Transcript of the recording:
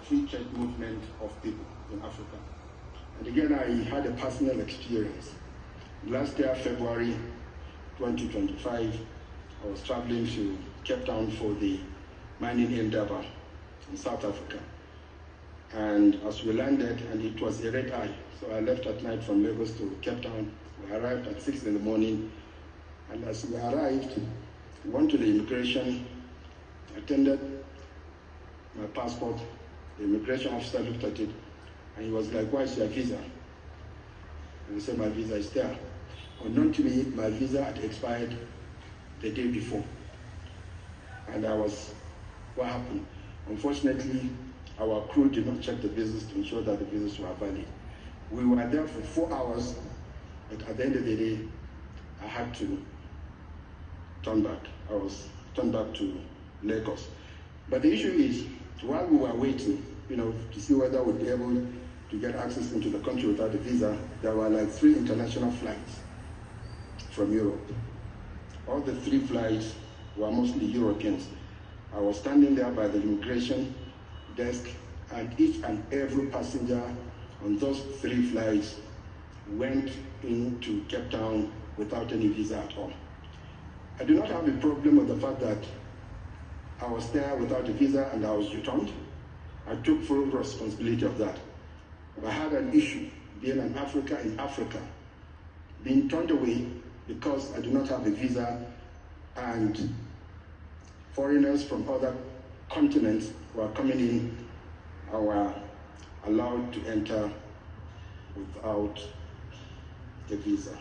free trade movement of people in Africa. And again, I had a personal experience. Last year, February 2025, I was traveling to Cape Town for the mining endeavor in South Africa. And as we landed, and it was a red eye, so I left at night from Lagos to Cape Town. We arrived at 6 in the morning, and as we arrived, we went to the immigration, attended my passport. The immigration officer looked at it, and he was like, "Why is your visa?" And I said, "My visa is there." Unknown to me, my visa had expired the day before. And what happened? Unfortunately, our crew did not check the visas to ensure that the visas were valid. We were there for 4 hours, but at the end of the day, I had to turn back. I was turned back to Lagos. But the issue is, while we were waiting, to see whether we'd be able to get access into the country without a visa, there were like 3 international flights from Europe. All the 3 flights were mostly Europeans. I was standing there by the immigration desk, and each and every passenger on those 3 flights went into Cape Town without any visa at all. I do not have a problem with the fact that I was there without a visa and I was returned. I took full responsibility of that. I had an issue being in Africa, being turned away because I do not have a visa, and foreigners from other continents who are coming in and were allowed to enter without a visa.